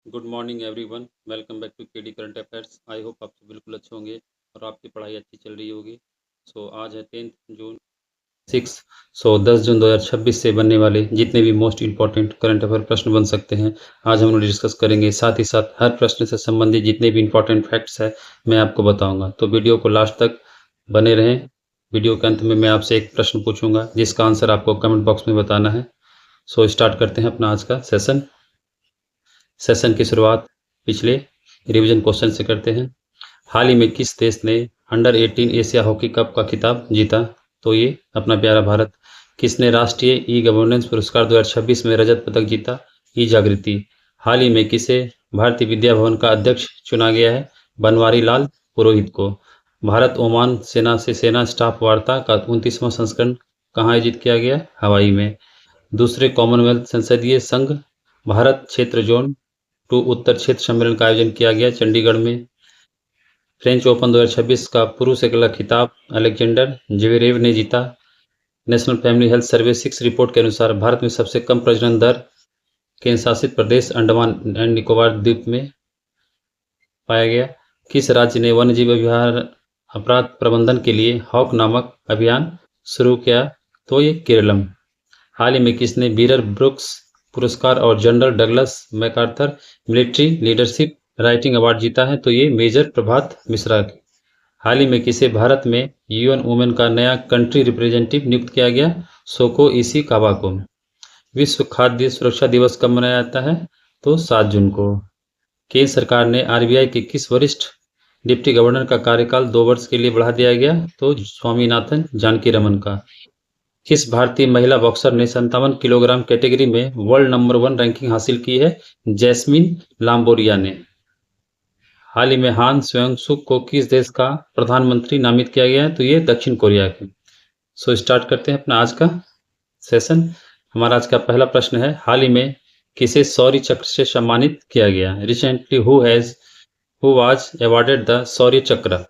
Good morning everyone, welcome back to KD current affairs. I hope आप सब बिल्कुल अच्छे होंगे और आपकी पढ़ाई अच्छी चल रही होगी। आज है 10 जून 6। 10 जून 2026 से बनने वाले जितने भी मोस्ट इंपॉर्टेंट करंट अफेयर प्रश्न बन सकते हैं आज हम लोग डिस्कस करेंगे। साथ ही साथ हर प्रश्न से संबंधित जितने भी इंपॉर्टेंट फैक्ट्स है मैं आपको बताऊंगा, तो वीडियो को लास्ट तक बने रहें। वीडियो के अंत में मैं आपसे एक प्रश्न पूछूंगा जिसका आंसर आपको कमेंट बॉक्स में बताना है। स्टार्ट करते हैं अपना आज का सेशन की शुरुआत पिछले रिवीजन क्वेश्चन से करते हैं। हाल ही में किस देश ने अंडर 18 एशिया हॉकी कप का खिताब जीता? तो ये अपना प्यारा भारत। किसने राष्ट्रीय ई गवर्नेंस पुरस्कार 2026 में रजत पदक जीता? ई जागृति। हाल ही में किसे भारतीय विद्या भवन का अध्यक्ष चुना गया है? बनवारी लाल पुरोहित को। भारत ओमान सेना से सेना स्टाफ वार्ता का 29वां संस्करण कहाँ आयोजित किया गया? हवाई में। दूसरे कॉमनवेल्थ संसदीय संघ भारत क्षेत्र जोन 2 उत्तर क्षेत्र सम्मेलन का आयोजन किया गया चंडीगढ़ में। फ्रेंच ओपन 2026 का पुरुष अकेला खिताब अलेक्जेंडर ज्वेरेव ने जीता। National family health survey 6 report के अनुसार भारत में सबसे कम प्रजनन दर केंद्र शासित प्रदेश अंडमान एंड निकोबार द्वीप में पाया गया। किस राज्य ने वन्यजीव अपराध प्रबंधन के लिए हॉक नामक अभियान शुरू किया? तो ये केरलम। हाल ही में किसने बीरर ब्रुक्स पुरस्कार और general Douglas MacArthur military leadership writing award जीता है? तो ये मेजर प्रभात मिश्रा। हाल ही में किसे भारत में यूएन वुमेन का नया कंट्री रिप्रेजेंटेटिव नियुक्त किया गया? सोको इसी काबा को। विश्व खाद्य सुरक्षा दिवस कब मनाया जाता है? तो 7 जून को। केंद्र सरकार ने आरबीआई के किस वरिष्ठ डिप्टी गवर्नर का कार्यकाल 2 वर्ष के लिए बढ़ा दिया गया? तो स्वामीनाथन जानकी रमन का। किस भारतीय महिला बॉक्सर ने 57 किलोग्राम कैटेगरी में वर्ल्ड नंबर 1 रैंकिंग हासिल की है? जैस्मिन लाम्बोरिया ने। हाल ही में हान स्वयं सुक को किस देश का प्रधानमंत्री नामित किया गया है? तो ये दक्षिण कोरिया के। स्टार्ट करते हैं अपना आज का सेशन। हमारा आज का पहला प्रश्न है, हाल ही में किसे शौर्य चक्र से सम्मानित किया गया? Recently who was awarded the Shaurya Chakra?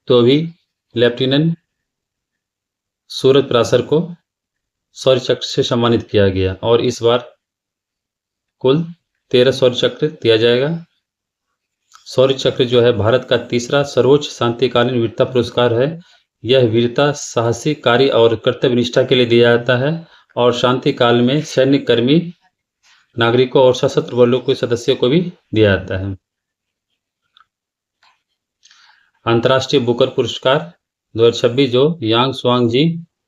तो अभी लेफ्टिनेंट सूरज पराशर को शौर्य चक्र से सम्मानित किया गया और इस बार कुल 13 शौर्य चक्र दिया जाएगा। शौर्य चक्र जो है भारत का तीसरा सर्वोच्च शांतिकालीन वीरता पुरस्कार है। यह वीरता, साहसी कार्य और कर्तव्य निष्ठा के लिए दिया जाता है और शांति काल में सैन्य कर्मी, नागरिकों और सशस्त्र बलों के सदस्यों को भी दिया जाता है। अंतर्राष्ट्रीय बुकर पुरस्कार 2026 जो यांग स्वांग जी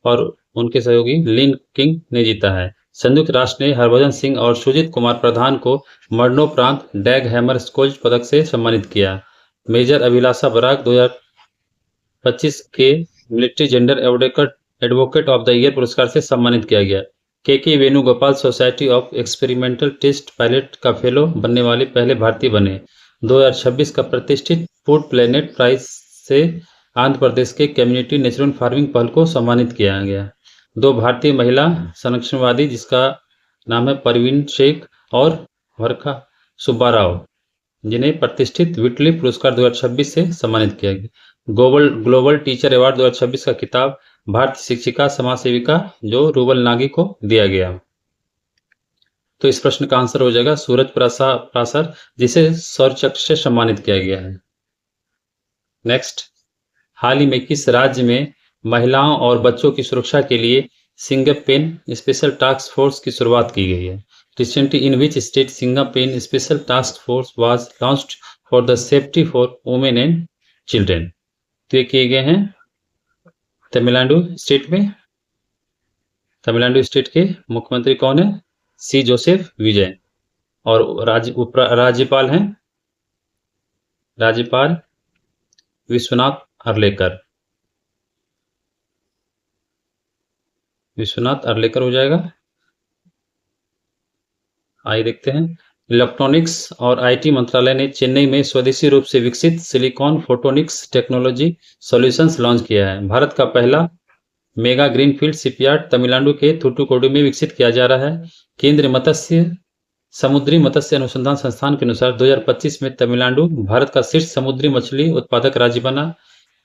और उनके सहयोगी लिन किंग ने जीता है। संयुक्त राष्ट्र ने हरभजन सिंह और सुजीत कुमार प्रधान को मरणोपरांत डैग हैमर स्कोल्ज पदक से सम्मानित किया। मेजर अभिलाषा बराक 2025 के military gender advocate of the year पुरस्कार से सम्मानित किया गया। K Venugopal society of experimental test pilot का फेलो बनने वाले पहले भारतीय बने। 2026 का प्रतिष्ठित फूड प्लेनेट प्राइज से आंध्र प्रदेश के कम्युनिटी नेचुरल फार्मिंग पहल को सम्मानित किया गया। 2 भारतीय महिला संरक्षणवादी जिसका नाम है परवीन शेख और वर्खा सुब्बाराव, जिन्हें प्रतिष्ठित विटली पुरस्कार 2026 से सम्मानित किया गया। ग्लोबल टीचर अवार्ड 2026 का खिताब भारतीय शिक्षिका समाज सेविका जो रूबल नागी को दिया गया। तो इस प्रश्न का आंसर हो जाएगा सूरज पराशर, जिसे शौर्य चक्र से सम्मानित किया गया है। नेक्स्ट, हाल ही में किस राज्य में महिलाओं और बच्चों की सुरक्षा के लिए सिंगापेन स्पेशल टास्क फोर्स की शुरुआत की गई है? रिसेंटली इन विच स्टेट सिंगापेन special task force was launched for the safety for women and children? तो ये किए गए हैं तमिलनाडु स्टेट में। तमिलनाडु स्टेट के मुख्यमंत्री कौन है? सी जोसेफ विजय। और राज्यपाल हैं राज्यपाल विश्वनाथ अर्लेकर हो जाएगा। आइए देखते हैं। इलेक्ट्रॉनिक्स और आईटी मंत्रालय ने चेन्नई में स्वदेशी रूप से विकसित silicon photonics technology solutions launch किया है। भारत का पहला मेगा ग्रीनफील्ड शिपयार्ड तमिलनाडु के थूथुकुडी में विकसित किया जा रहा है। केंद्रीय समुद्री मत्स्य अनुसंधान संस्थान के अनुसार 2025 में तमिलनाडु भारत का शीर्ष समुद्री मछली उत्पादक राज्य बना।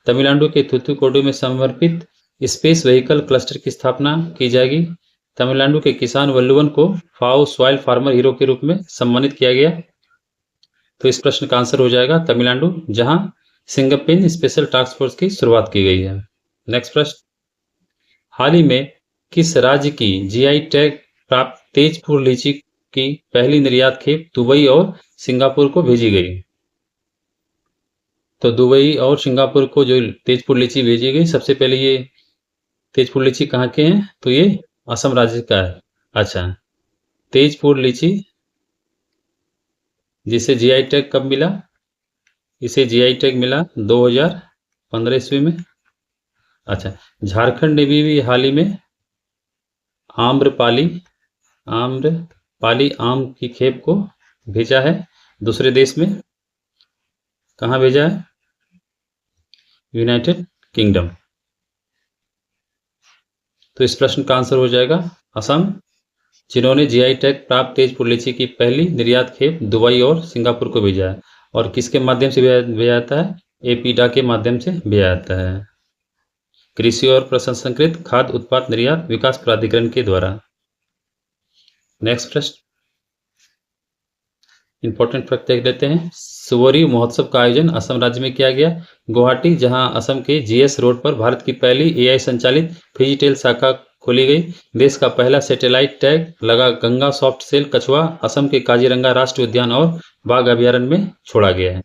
तमिलनाडु के थूथुकुडी में समर्पित स्पेस व्हीकल क्लस्टर की स्थापना की जाएगी। तमिलनाडु के किसान वल्लुवन को फाओ सॉइल फार्मर हीरो के रूप में सम्मानित किया गया। तो इस प्रश्न का आंसर हो जाएगा तमिलनाडु, जहां सिंगपेन स्पेशल टास्क फोर्स की शुरुआत की गई है। नेक्स्ट प्रश्न, हाल ही में किस राज्य की जीआई टैग प्राप्त तेजपुर लीची की पहली निर्यात खेप दुबई और सिंगापुर को भेजी गई? तो दुबई और सिंगापुर को जो तेजपुर लीची भेजी गई, सबसे पहले ये तेजपुर लीची कहाँ के हैं? तो ये असम राज्य का है। अच्छा, तेजपुर लीची जिसे जीआई टैग कब मिला? इसे जीआई टैग मिला 2015 ईस्वी में। अच्छा, झारखंड ने भी हाल ही में आम्रपाली आम की खेप को भेजा है दूसरे देश में। कहाँ भेजा है? United kingdom. तो इस प्रश्न का आंसर हो जाएगा असम, जिन्होंने जीआई टैग प्राप्त तेजपुर लीची की पहली निर्यात खेप दुबई और सिंगापुर को भेजा है। और किसके माध्यम से भेजा जाता है? एपीडा के माध्यम से भेजा जाता है, कृषि और प्रसंस्कृत खाद्य उत्पाद निर्यात विकास प्राधिकरण के द्वारा। नेक्स्ट प्रश्न, इंपॉर्टेंट फैक्ट देख लेते हैं। सुवोरी महोत्सव का आयोजन असम राज्य में किया गया, गुवाहाटी, जहां असम के जीएस रोड पर भारत की पहली एआई संचालित फिजिटेल शाखा खोली गई। देश का पहला सैटेलाइट टैग लगा गंगा सॉफ्ट सेल कछुआ असम के काजीरंगा राष्ट्रीय उद्यान और बाघ अभयारण्य में छोड़ा गया है।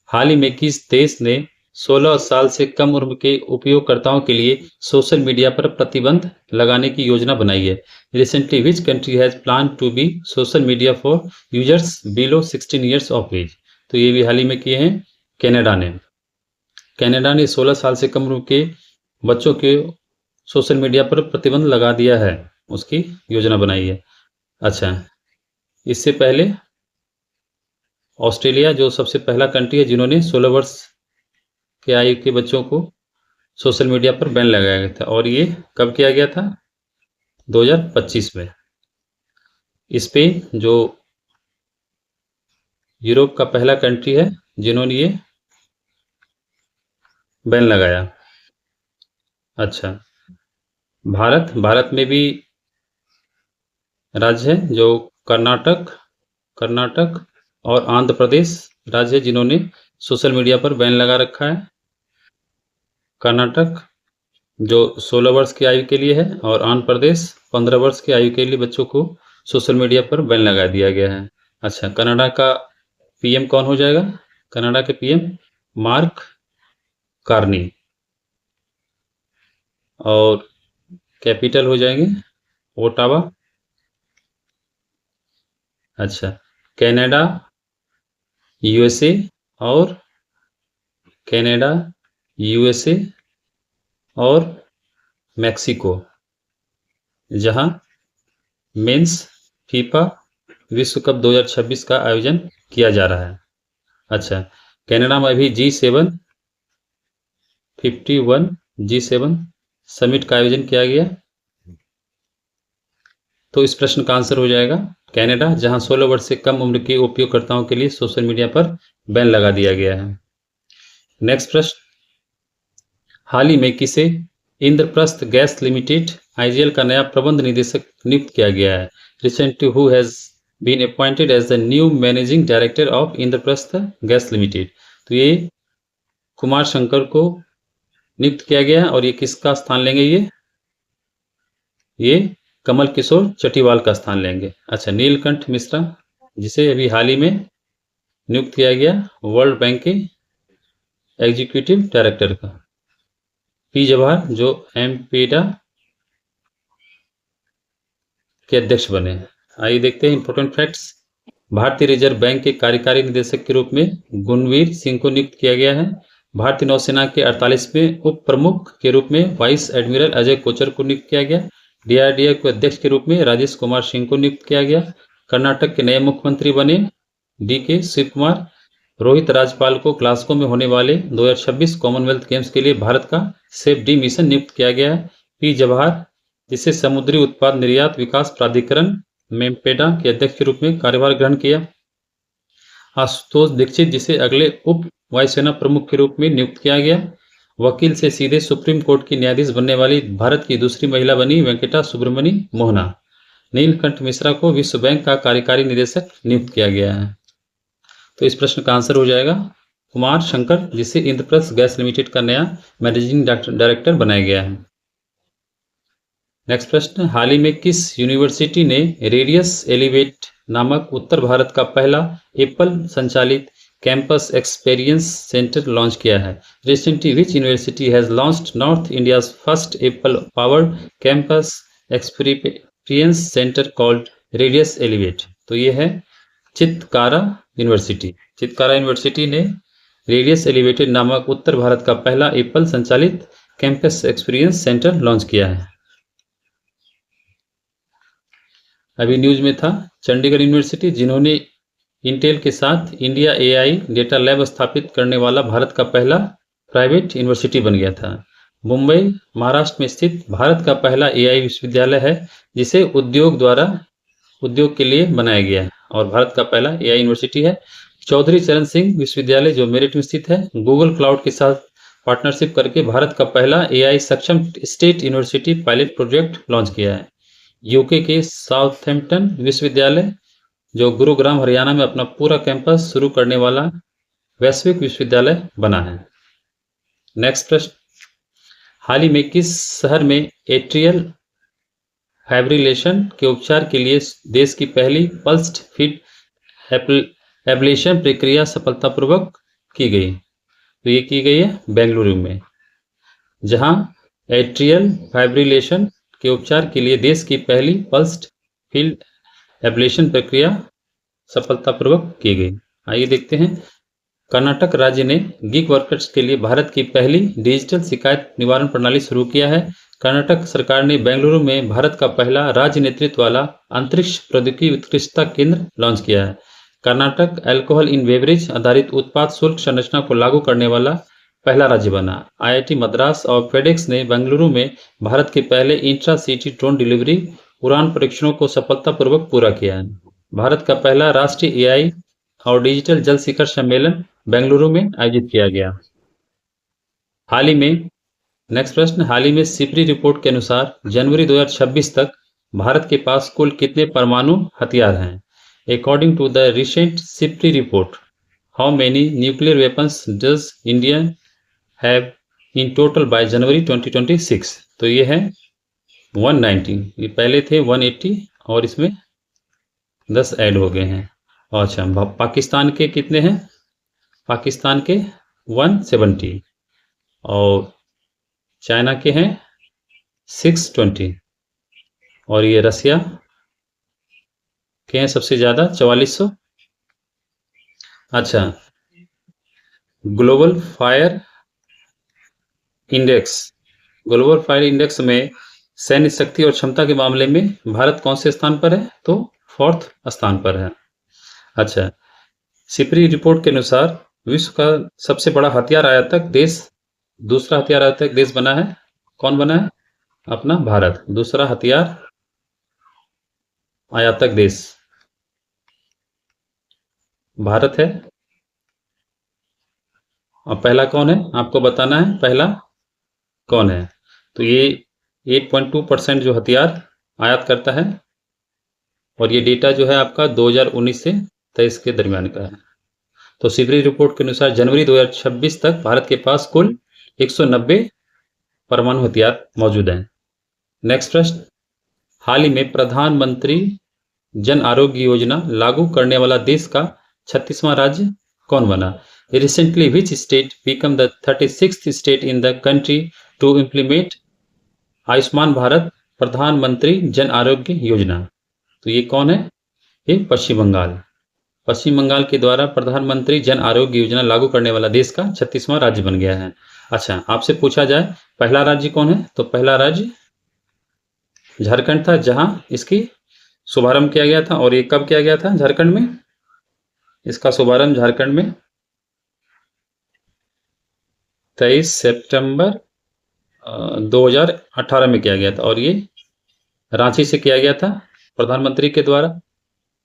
हाल ही में किस देश ने 16 साल से कम उम्र के उपयोगकर्ताओं के लिए सोशल मीडिया पर प्रतिबंध लगाने की योजना बनाई है? Recently which country has plan to be social media for users below 16 years of age? तो ये भी हाल ही में किए हैं कनाडा ने। कनाडा ने 16 साल से कम उम्र के बच्चों के सोशल मीडिया पर प्रतिबंध लगा दिया है, उसकी योजना बनाई है। अच्छा, इससे पहले ऑस्ट्रेलिया जो सबसे पहला कंट्री है जिन्होंने 16 वर्ष के आयु के बच्चों को सोशल मीडिया पर बैन लगाया गया था, और ये कब किया गया था? 2025 में। स्पेन जो यूरोप का पहला कंट्री है जिन्होंने ये बैन लगाया। अच्छा, भारत में भी राज्य है जो कर्नाटक और आंध्र प्रदेश राज्य है जिन्होंने सोशल मीडिया पर बैन लगा रखा है। कर्नाटक जो 16 वर्ष की आयु के लिए है, और आंध्र प्रदेश 15 वर्ष की आयु के लिए बच्चों को सोशल मीडिया पर बैन लगा दिया गया है। अच्छा, कनाडा का पीएम कौन हो जाएगा? कनाडा के पीएम मार्क कार्नी, और कैपिटल हो जाएंगे ओटावा। अच्छा, कनाडा, यूएसए और कनाडा, यूएसए और मैक्सिको, जहां मेंस फीफा विश्व कप 2026 का आयोजन किया जा रहा है। अच्छा, कनाडा में भी G7 51 G7 समिट का आयोजन किया गया। तो इस प्रश्न का आंसर हो जाएगा कनाडा, जहां 16 वर्ष से कम उम्र के उपयोगकर्ताओं के लिए सोशल मीडिया पर बैन लगा दिया गया है। नेक्स्ट प्रश्न, हाल ही में किसे इंद्रप्रस्थ गैस लिमिटेड आईजीएल का नया प्रबंध निदेशक नियुक्त किया गया है? Recently who has been appointed as the new managing director of Indraprastha gas limited? तो ये कुमार शंकर को नियुक्त किया गया है, और ये किसका स्थान लेंगे? ये कमल किशोर चटीवाल का स्थान लेंगे। अच्छा, नीलकंठ मिश्रा, जिसे अभी हाल ही में नियुक्त किया गया वर्ल्ड बैंक के एग्जीक्यूटिव डायरेक्टर का। पी जवाहर जो एमपेडा के अध्यक्ष बने। आइए देखते हैं इंपॉर्टेंट फैक्ट्स। भारतीय रिजर्व बैंक के कार्यकारी निदेशक के रूप में गुणवीर सिंह को नियुक्त किया गया है। भारतीय नौसेना के 48वें उप प्रमुख के रूप में वाइस एडमिरल अजय कोचर को नियुक्त किया गया। डीआरडीओ के अध्यक्ष के रूप में राजेश कुमार सिंह को नियुक्त किया गया। कर्नाटक के नए मुख्यमंत्री बने डीके शिव कुमार। रोहित राजपाल को ग्लासगो में होने वाले 2026 कॉमनवेल्थ गेम्स के लिए भारत का सेफ डी मिशन नियुक्त किया गया है। पी जवाहर, जिसे समुद्री उत्पाद निर्यात विकास प्राधिकरण मेमपेडा के अध्यक्ष के रूप में कार्यभार ग्रहण किया। आशुतोष दीक्षित, जिसे अगले उप वायुसेना प्रमुख के रूप में नियुक्त किया गया। वकील से सीधे सुप्रीम कोर्ट की न्यायाधीश बनने वाली भारत की दूसरी महिला बनी वेंकटा सुब्रमणी मोहना। नीलकंठ मिश्रा को विश्व बैंक का कार्यकारी निदेशक नियुक्त किया गया है? तो इस प्रश्न का आंसर हो जाएगा कुमार शंकर, जिसे इंद्रप्रस्थ गैस लिमिटेड का नया मैनेजिंग डायरेक्टर बनाया गया है। नेक्स्ट प्रश्न, हाल ही में किस यूनिवर्सिटी ने रेडियस एलिवेट नामक उत्तर भारत का पहला एप्पल संचालित कैंपस एक्सपीरियंस सेंटर लॉन्च किया है? Recently which university has launched north India's first Apple powered campus experience centre called radius elevate? तो ये है चितकारा यूनिवर्सिटी। चितकारा यूनिवर्सिटी ने रेडियस एलिवेटेड नामक उत्तर भारत का पहला एप्पल संचालित कैंपस एक्सपीरियंस सेंटर लॉन्च किया है। अभी न्यूज में था चंडीगढ़ यूनिवर्सिटी, जिन्होंने इंटेल के साथ इंडिया एआई डेटा लैब स्थापित करने वाला भारत का पहला प्राइवेट यूनिवर्सिटी बन गया था। मुंबई महाराष्ट्र में स्थित भारत का पहला एआई विश्वविद्यालय है, जिसे उद्योग के लिए बनाया गया है और भारत का पहला एआई यूनिवर्सिटी है। चौधरी चरण सिंह विश्वविद्यालय जो मेरठ में स्थित है, गूगल क्लाउड के साथ पार्टनरशिप करके भारत का पहला एआई सक्षम state university pilot project launch किया है। यूके के साउथहैम्पटन विश्वविद्यालय जो गुरुग्राम हरियाणा में अपना पूरा कैंपस शुरू करने वाला वैश्विक विश्वविद्यालय बना है। नेक्स्ट प्रश्न, हाल ही में किस शहर में एट्रियल फाइब्रिलेशन के उपचार के लिए देश की पहली पल्स्ड फिड एब्लेशन प्रक्रिया सफलतापूर्वक की गई? तो ये की गई है बेंगलुरु में, जहां एट्रियल फाइब्रिलेशन के उपचार के लिए देश की पहली पल्स्ड फील्ड एब्लेशन प्रक्रिया सफलतापूर्वक की गई। आइए देखते हैं, कर्नाटक राज्य ने गिग वर्कर्स के लिए भारत की पहली डिजिटल शिकायत निवारण प्रणाली शुरू किया है। कर्नाटक सरकार ने बेंगलुरु में भारत का पहला राज्य नेतृत्व वाला अंतरिक्ष प्रौद्योगिकी उत्कृष्टता केंद्र लॉन्च किया है। कर्नाटक अल्कोहल इन बेवरेज आधारित उत्पाद शुल्क संरचना को लागू करने वाला पहला राज्य बना। आईआईटी मद्रास और फेडेक्स ने बेंगलुरु में भारत के पहले इंट्रा सिटी ड्रोन डिलीवरी उड़ान परीक्षणों को सफलतापूर्वक पूरा किया है। भारत का पहला राष्ट्रीय एआई और डिजिटल जल शिखर सम्मेलन बेंगलुरु में आयोजित किया गया। हाल ही में नेक्स्ट प्रश्न, हाल ही में सिपरी रिपोर्ट के अनुसार जनवरी 2026 तक भारत के पास कुल कितने परमाणु हथियार हैं? According to the recent SIPRI report, how many nuclear weapons does India have in total by January 2026? तो ये है 190, ये पहले थे 180 और इसमें 10 ऐड हो गए हैं। अच्छा, पाकिस्तान के कितने हैं? पाकिस्तान के 170 और चाइना के हैं 620 और ये रसिया के हैं सबसे ज़्यादा 4400। अच्छा, ग्लोबल फायर इंडेक्स में सैन्य शक्ति और क्षमता के मामले में भारत कौन से स्थान पर है? तो 4th स्थान पर है। अच्छा, सिपरी रिपोर्ट के अनुसार विश्व का सबसे बड़ा हथियार आयातक देश, दूसरा हथियार आयातक देश बना है, कौन बना है? अपना भारत दूसरा हथियार आयातक देश भारत है। और पहला कौन है आपको बताना है, पहला कौन है? तो ये 8.2% जो हथियार आयात करता है और ये डेटा जो है आपका 2019 से 23 के दरमियान का है। तो सिपरी रिपोर्ट के अनुसार जनवरी 2026 तक भारत के पास कुल 190 परमाणु हथियार मौजूद हैं। नेक्स्ट प्रश्न, हाल ही में प्रधानमंत्री जन आरोग्य योजना लागू करने वाला देश का 36वां राज्य कौन बना? Recently which state become the 36th state in the country to implement Ayushman Bharat Pradhan Mantri Jan Arogya Yojana? तो ये कौन है? ये पश्चिम बंगाल। पश्चिम बंगाल के द्वारा प्रधानमंत्री जन आरोग्य योजना लागू करने वाला देश का 36वां राज्य बन गया है। अच्छा, आपसे पूछा जाए पहला राज्य कौन है? तो पहला राज्य झारखंड था, जहां इसकी शुभारंभ किया गया था। और ये कब किया गया था झारखंड में? इसका शुभारंभ झारखंड में 23 सितंबर 2018 में किया गया था और ये रांची से किया गया था प्रधानमंत्री के द्वारा।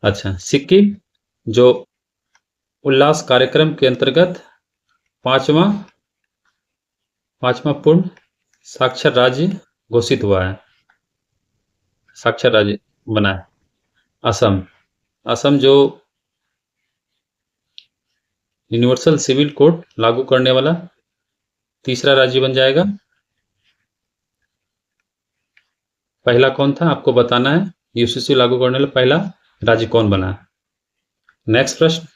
अच्छा, सिक्किम जो उल्लास कार्यक्रम के अंतर्गत पांचवा पूर्ण साक्षर राज्य घोषित हुआ है। साक्षर राज्य बना है? असम। असम जो यूनिवर्सल सिविल कोड लागू करने वाला तीसरा राज्य बन जाएगा। पहला कौन था आपको बताना है, यूसीसी लागू करने वाला पहला राज्य कौन बना। नेक्स्ट प्रश्न।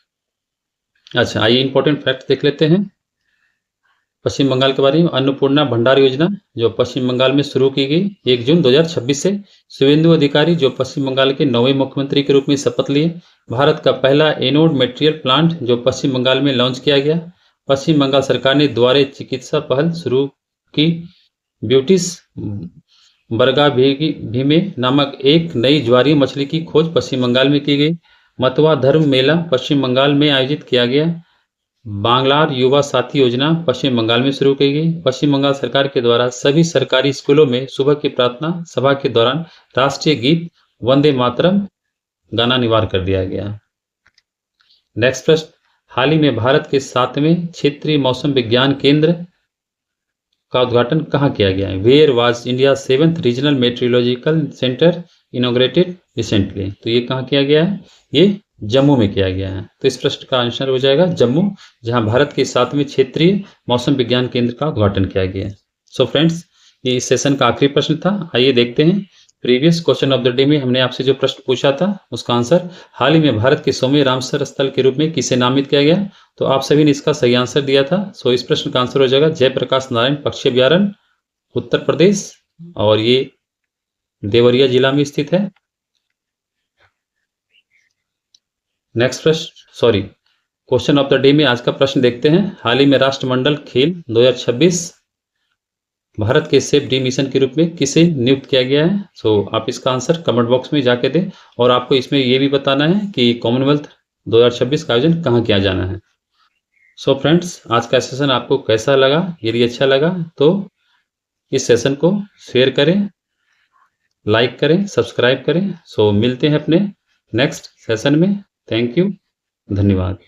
अच्छा, आइए इंपॉर्टेंट फैक्ट देख लेते हैं पश्चिम बंगाल के बारे में। अन्नपूर्णा भंडार योजना जो पश्चिम बंगाल में शुरू की गई 1 जून 2026 से। शुभेंदु अधिकारी जो पश्चिम बंगाल के 9वें मुख्यमंत्री के रूप में शपथ लिए। भारत का पहला एनोड मटेरियल प्लांट जो पश्चिम बंगाल में लॉन्च किया गया। पश्चिम बंगाल सरकार ने द्वारे चिकित्सा पहल शुरू की। ब्यूटिस बरगा भीमे नामक एक नई ज्वारीय मछली की खोज पश्चिम बंगाल में की गई। मतवा धर्म मेला पश्चिम बंगाल में आयोजित किया गया। बांग्लार युवा साथी योजना पश्चिम बंगाल में शुरू की गई। पश्चिम बंगाल सरकार के द्वारा सभी सरकारी स्कूलों में सुबह की प्रार्थना सभा के दौरान राष्ट्रीय गीत वंदे मातरम गाना अनिवार्य कर दिया गया। नेक्स्ट प्रश्न। हाल ही में भारत के 7वें क्षेत्रीय मौसम विज्ञान केंद्र का उद्घाटन कहाँ किया गया है? Where was India 7th regional meteorological centre inaugurated recently? तो ये कहाँ किया गया है? ये जम्मू में किया गया है। तो इस प्रश्न का आंसर हो जाएगा जम्मू, जहां भारत के 7वें क्षेत्रीय मौसम विज्ञान केंद्र का उद्घाटन किया गया है। सो फ्रेंड्स, ये इस सेशन का आखिरी प्रश्न था। आइए देखते हैं previous question of the day में हमने आपसे जो प्रश्न पूछा था उसका आंसर। हाल ही में भारत के 100वें रामसर स्थल के रूप में किसे नामित किया गया? तो आप सभी ने इसका सही आंसर दिया था। सो इस प्रश्न का आंसर हो जाएगा जयप्रकाश नारायण पक्षी अभ्यारण्य, उत्तर प्रदेश, और ये देवरिया जिला में स्थित है। नेक्स्ट प्रश्न, क्वेश्चन ऑफ द डे में आज का प्रश्न देखते हैं। हाल ही में राष्ट्रमंडल खेल 2026 भारत के सेफ डी मिशन के रूप में किसे नियुक्त किया गया है? सो आप इसका आंसर कमेंट बॉक्स में जाके दें, और आपको इसमें यह भी बताना है कि कॉमनवेल्थ 2026 का आयोजन कहाँ किया जाना है। सो फ्रेंड्स, आज का सेशन आपको कैसा लगा? यदि अच्छा लगा तो इस सेशन को शेयर करें, लाइक करें, सब्सक्राइब करें। सो मिलते हैं अपने नेक्स्ट सेशन में। थैंक यू, धन्यवाद।